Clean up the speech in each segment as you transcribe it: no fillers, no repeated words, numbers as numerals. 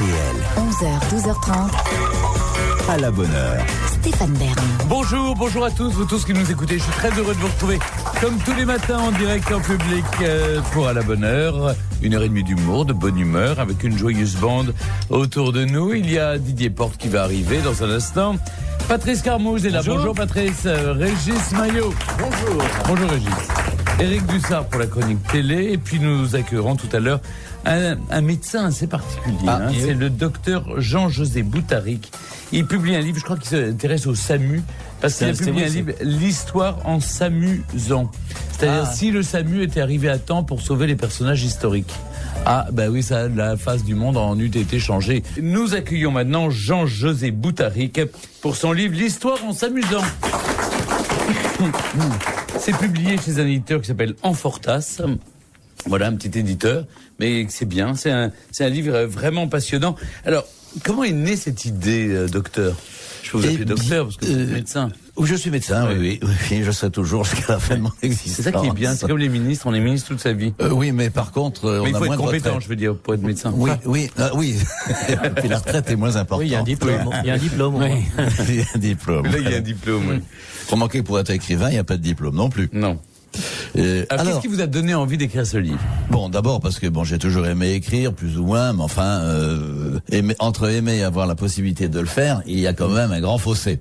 RTL. 11h, 12h30. À la bonne heure. Stéphane Bern. Bonjour à tous, vous tous qui nous écoutez. Je suis très heureux de vous retrouver comme tous les matins en direct en public pour À la bonne heure. 1h30 d'humour, de bonne humeur avec une joyeuse bande autour de nous. Il y a Didier Porte qui va arriver dans un instant. Patrice Carmouze est là. Bonjour Patrice. Régis Maillot. Bonjour Régis. Éric Dussard pour la chronique télé. Et puis nous accueillerons tout à l'heure un médecin assez particulier. C'est le docteur Jean-José Boutaric. Il publie un livre, je crois qu'il s'intéresse au SAMU, parce qu'il a publié un livre, l'histoire en s'amusant. C'est-à-dire si le SAMU était arrivé à temps pour sauver les personnages historiques. Ah, bah oui, ça, la face du monde en eût été changée. Nous accueillons maintenant Jean-José Boutaric pour son livre, l'histoire en s'amusant. C'est publié chez un éditeur qui s'appelle Enfortas. Voilà, un petit éditeur, mais c'est bien, c'est un livre vraiment passionnant. Alors, comment est née cette idée, docteur ? Je peux vous appeler docteur, parce que vous êtes médecin. Je suis médecin, oui, je serai toujours jusqu'à la fin de mon existence. C'est ça qui est bien, c'est comme les ministres, on est ministre toute sa vie. Oui, mais par contre, mais on il a faut moins être de compétent, retraite. je veux dire, pour être médecin. Oui. Et puis la retraite est moins importante. Oui, il y a un diplôme. Il y a un diplôme. Oui. Il y a un diplôme. Là, il y a un diplôme, oui. Remarquez que pour être écrivain, il n'y a pas de diplôme non plus. Non. Alors, qu'est-ce qui vous a donné envie d'écrire ce livre ? Bon, d'abord parce que j'ai toujours aimé écrire, plus ou moins, mais enfin, entre aimer et avoir la possibilité de le faire, il y a quand même un grand fossé.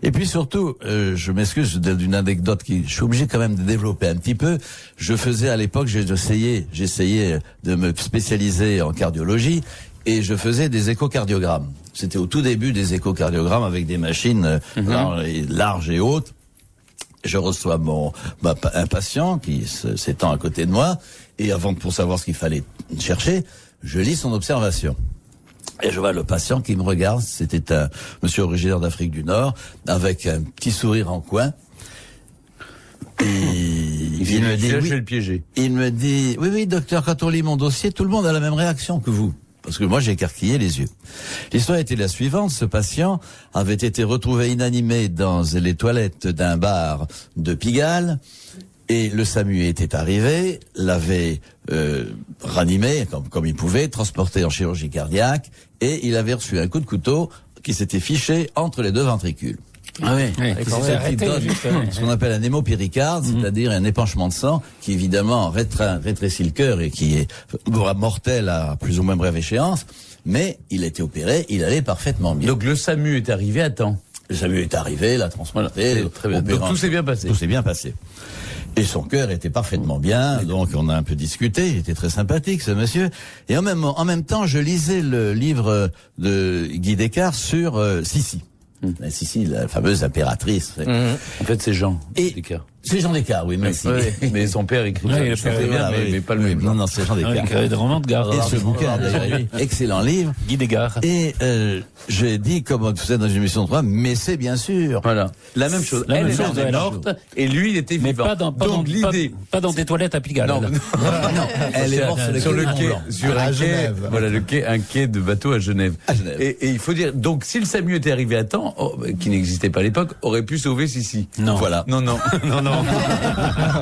Et puis surtout, je m'excuse d'une anecdote je suis obligé quand même de développer un petit peu. Je faisais à l'époque, j'essayais de me spécialiser en cardiologie et je faisais des échocardiogrammes. C'était au tout début des échocardiogrammes avec des machines larges et hautes. Je reçois un patient qui s'étend à côté de moi et pour savoir ce qu'il fallait chercher, je lis son observation. Et je vois le patient qui me regarde, c'était un monsieur originaire d'Afrique du Nord, avec un petit sourire en coin. Et il me dit, je vais le piéger. Il me dit, oui, docteur, quand on lit mon dossier, tout le monde a la même réaction que vous. Parce que moi, j'ai écarquillé les yeux. L'histoire était la suivante. Ce patient avait été retrouvé inanimé dans les toilettes d'un bar de Pigalle. Et le SAMU était arrivé, l'avait ranimé comme il pouvait, transporté en chirurgie cardiaque. Et il avait reçu un coup de couteau qui s'était fiché entre les deux ventricules. Ah oui, c'est ce qu'on appelle un hémopéricarde, c'est-à-dire un épanchement de sang qui évidemment rétrécit le cœur et qui est mortel à plus ou moins brève échéance, mais il a été opéré, il allait parfaitement bien. Donc le SAMU est arrivé à temps. Le SAMU est arrivé, l'a transporté. Très bien. Donc tout s'est bien passé. Tout s'est bien passé. Et son cœur était parfaitement bien, donc on a un peu discuté, il était très sympathique ce monsieur. Et en même temps, je lisais le livre de Guy Descartes sur Sissi. Sissi, la fameuse impératrice. En fait, c'est Jean Descartes. C'est Jean Descartes, oui, merci. Oui, mais son père écrit mais pas le même. Non, c'est Jean Descartes. Des romans de gare. Et ce bouquin, d'ailleurs, excellent livre. Guy Descartes. Et j'ai dit, comme on faisait dans une émission de droit, mais c'est bien sûr. Voilà. La même chose. Elle est morte, et lui, il était vivant. Pas dans des toilettes à Pigalle. Non. Elle est morte sur le quai, sur un quai, voilà, un quai de bateau à Genève. Et il faut dire, donc, si le SAMU était arrivé à temps, qui n'existait pas à l'époque, aurait pu sauver Sissi. Non. Voilà. Non.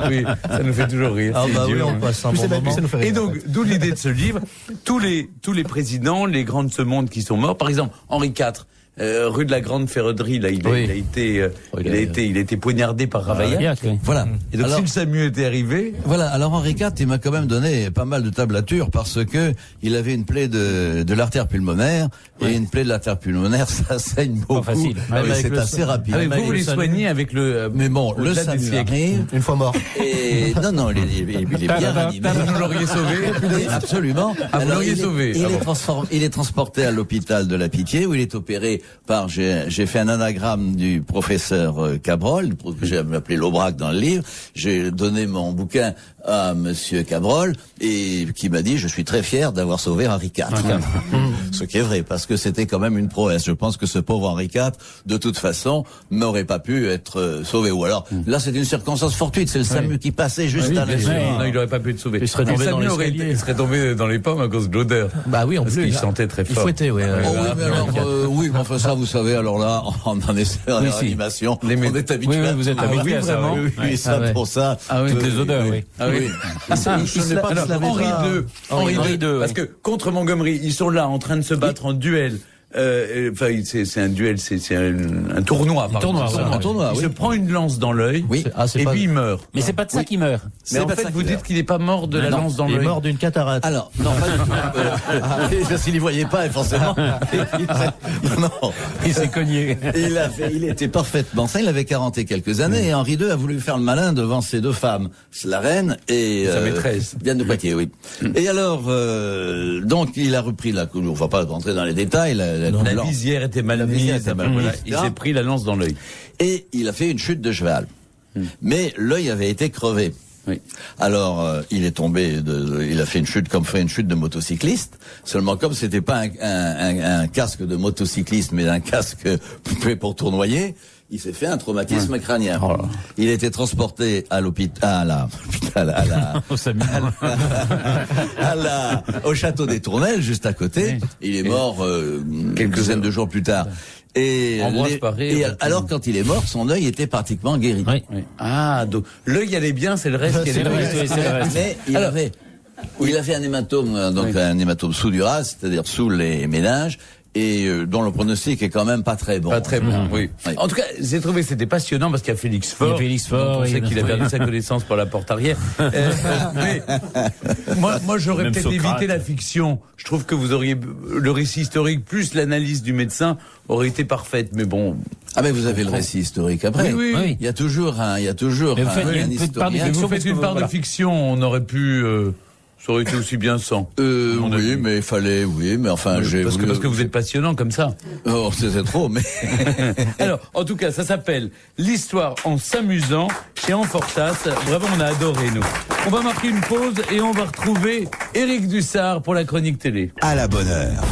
Oui, ça nous fait toujours rire. Ah bah oui, on passe un bon moment. Et donc, d'où l'idée de ce livre. Tous les présidents, les grands de ce monde qui sont morts, par exemple, Henri IV, rue de la Grande Ferronnerie, là, il a été poignardé par Ravaillac. Voilà. Et donc, si le SAMU était arrivé. Voilà. Alors, Henri IV, il m'a quand même donné pas mal de tablatures parce que il avait une plaie de l'artère pulmonaire. Et une plaie de l'artère pulmonaire, ça saigne beaucoup. Pas facile. C'est assez rapide. Vous les soignez avec le. Mais bon, le SAMU arrive. Une fois mort. Et non, il est bien ranimé. Vous l'auriez sauvé. Absolument. Vous l'auriez sauvé. Il est transporté à l'hôpital de la Pitié où il est opéré j'ai fait un anagramme du professeur Cabrol, que j'ai appelé l'Aubrac dans le livre. J'ai donné mon bouquin à monsieur Cabrol et qui m'a dit je suis très fier d'avoir sauvé Henri IV. Ce qui est vrai parce que c'était quand même une prouesse. Je pense que ce pauvre Henri IV de toute façon n'aurait pas pu être sauvé. Ou alors là c'est une circonstance fortuite, c'est le SAMU qui passait juste à l'instant. Non, il n'aurait pas pu être sauvé. Il serait tombé dans l'escalier. Il serait tombé dans les pommes à cause de l'odeur. Bah oui, en parce plus. qu'il chantait très fort. Il fouettait, oui. Oui, mais alors, enfin ça, vous savez, alors là, en essai, en réanimation, on est habitué. Oui, vous êtes habitué à ça. vraiment. Oui, ça, pour ça. Ah oui, Toutes les odeurs, oui. Ah oui. Alors, Henri II, parce que contre Montgomery, ils sont là en train de se battre en duel. Enfin, c'est un duel, c'est un tournoi. Un tournoi, Il oui. se prend une lance dans l'œil, Oui. et puis il meurt. Mais c'est pas de ça qu'il meurt. Mais en fait, vous dites qu'il n'est pas mort de la lance dans Il est l'œil. mort d'une cataracte. Alors, non, pas du tout. Parce qu'il n'y voyait pas, et forcément. Non. Il s'est cogné. Il était parfaitement sain, il avait 40 et quelques années, et Henri II a voulu faire le malin devant ses deux femmes, la reine et sa maîtresse. Diane de Poitiers, oui. Et alors, donc, il a repris on va pas rentrer dans les détails, La visière était mal mise, voilà, il s'est pris la lance dans l'œil. et il a fait une chute de cheval. Mais l'œil avait été crevé. Oui. Alors, il est tombé, il a fait une chute comme ferait une chute de motocycliste. Seulement, comme c'était pas un casque de motocycliste, mais un casque fait pour tournoyer, il s'est fait un traumatisme crânien. Oh là. Il a été transporté à l'hôpital, au château des Tournelles, juste à côté. Il est mort quelques dizaines de jours plus tard. Et, alors, quand il est mort, son œil était pratiquement guéri. Oui. Ah, donc l'œil allait bien, c'est le reste qui allait bien. Mais il avait un hématome, donc un hématome sous-dural, c'est-à-dire sous les méninges, et dont le pronostic est quand même pas très bon. Pas très bon, oui. En tout cas, j'ai trouvé que c'était passionnant parce qu'il y a Félix Faure. Fort, on sait qu'il a perdu sa connaissance par la porte arrière. Mais moi, j'aurais peut-être évité la fiction. Je trouve que vous auriez le récit historique plus l'analyse du médecin aurait été parfaite. Mais bon. Ah mais vous avez le récit historique après. Oui. Il y a toujours un Mais vous faites un une petite part de historien. Vous fiction, faites une part de fiction, on aurait pu. Ça aurait été aussi bien sans. Oui, mais il fallait, mais enfin, parce que vous êtes passionnant comme ça. Oh, c'est trop, mais. Alors, en tout cas, ça s'appelle l'histoire en s'amusant chez Amfortas. Vraiment, on a adoré, nous. On va marquer une pause et on va retrouver Éric Dussard pour la chronique télé. À la bonne heure.